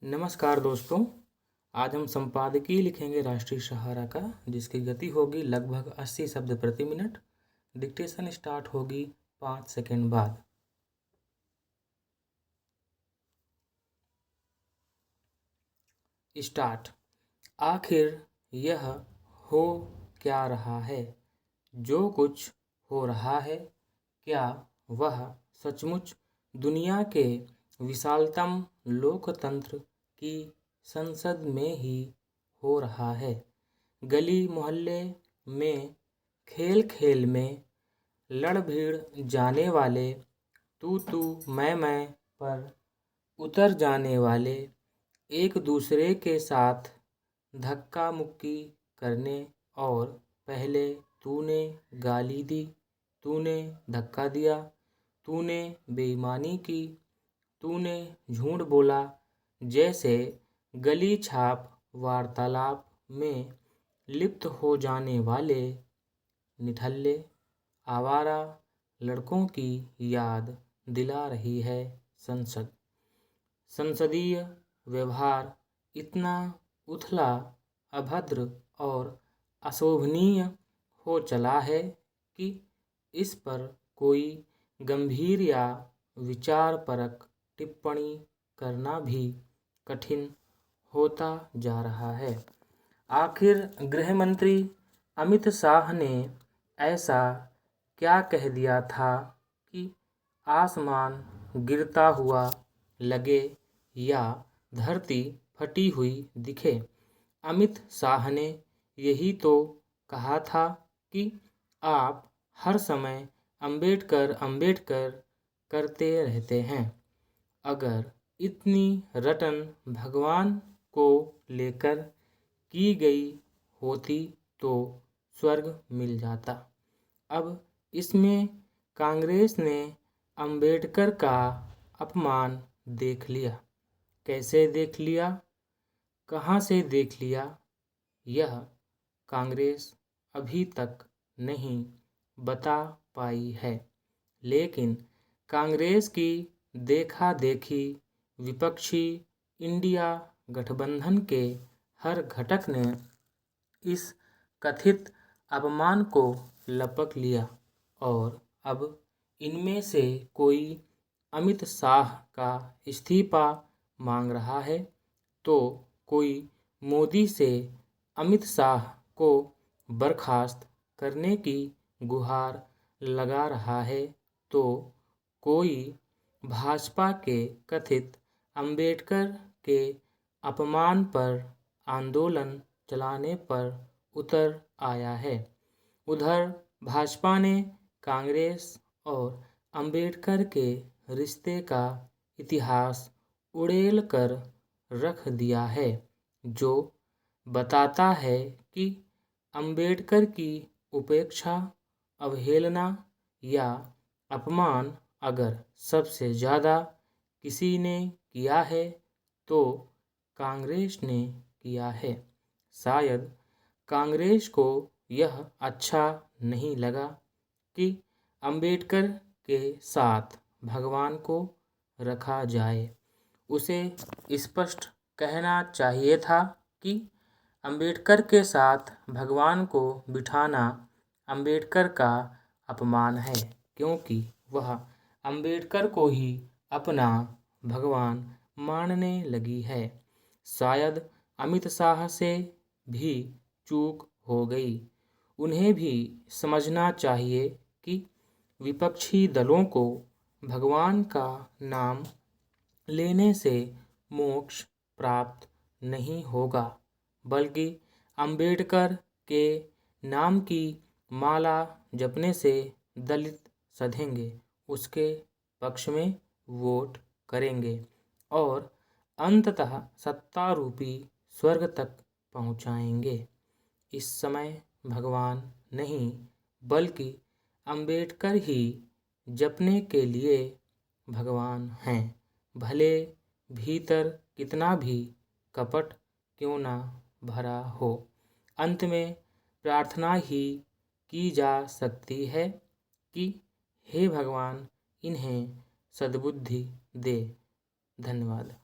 नमस्कार दोस्तों। आज हम संपादकीय लिखेंगे राष्ट्रीय सहारा का, जिसकी गति होगी लगभग 80 शब्द प्रति मिनट। डिक्टेशन स्टार्ट होगी 5 सेकंड बाद। स्टार्ट। आखिर यह हो क्या रहा है? जो कुछ हो रहा है, क्या वह सचमुच दुनिया के विशालतम लोकतंत्र की संसद में ही हो रहा है? गली मोहल्ले में, खेल खेल में लड़ भिड़ जाने वाले, तू मैं पर उतर जाने वाले, एक दूसरे के साथ धक्का मुक्की करने और पहले तूने गाली दी, तूने धक्का दिया, तूने बेईमानी की, तूने झूठ बोला जैसे गली छाप वार्तालाप में लिप्त हो जाने वाले निठल्ले आवारा लड़कों की याद दिला रही है संसद। संसदीय व्यवहार इतना उथला, अभद्र और अशोभनीय हो चला है कि इस पर कोई गंभीर या विचारपरक टिप्पणी करना भी कठिन होता जा रहा है। आखिर गृह मंत्री अमित शाह ने ऐसा क्या कह दिया था कि आसमान गिरता हुआ लगे या धरती फटी हुई दिखे? अमित शाह ने यही तो कहा था कि आप हर समय अंबेडकर अंबेडकर करते रहते हैं। अगर इतनी रटन भगवान को लेकर की गई होती तो स्वर्ग मिल जाता। अब इसमें कांग्रेस ने अंबेडकर का अपमान देख लिया। कैसे देख लिया? कहाँ से देख लिया? यह कांग्रेस अभी तक नहीं बता पाई है, लेकिन कांग्रेस की देखा देखी विपक्षी इंडिया गठबंधन के हर घटक ने इस कथित अपमान को लपक लिया और अब इनमें से कोई अमित शाह का इस्तीफा मांग रहा है तो कोई मोदी से अमित शाह को बर्खास्त करने की गुहार लगा रहा है तो कोई भाजपा के कथित अंबेडकर के अपमान पर आंदोलन चलाने पर उतर आया है। उधर भाजपा ने कांग्रेस और अंबेडकर के रिश्ते का इतिहास उड़ेल कर रख दिया है, जो बताता है कि अंबेडकर की उपेक्षा, अवहेलना या अपमान अगर सबसे ज़्यादा किसी ने किया है तो कांग्रेस ने किया है। शायद कांग्रेस को यह अच्छा नहीं लगा कि अंबेडकर के साथ भगवान को रखा जाए। उसे स्पष्ट कहना चाहिए था कि अंबेडकर के साथ भगवान को बिठाना अंबेडकर का अपमान है, क्योंकि वह अंबेडकर को ही अपना भगवान मानने लगी है। शायद अमित शाह से भी चूक हो गई। उन्हें भी समझना चाहिए कि विपक्षी दलों को भगवान का नाम लेने से मोक्ष प्राप्त नहीं होगा, बल्कि अंबेडकर के नाम की माला जपने से दलित सधेंगे, उसके पक्ष में वोट करेंगे और अंततः सत्ता रूपी स्वर्ग तक पहुंचाएंगे। इस समय भगवान नहीं बल्कि अंबेडकर ही जपने के लिए भगवान हैं, भले भीतर कितना भी कपट क्यों ना भरा हो। अंत में प्रार्थना ही की जा सकती है कि हे भगवान, इन्हें सद्बुद्धि दे। धन्यवाद।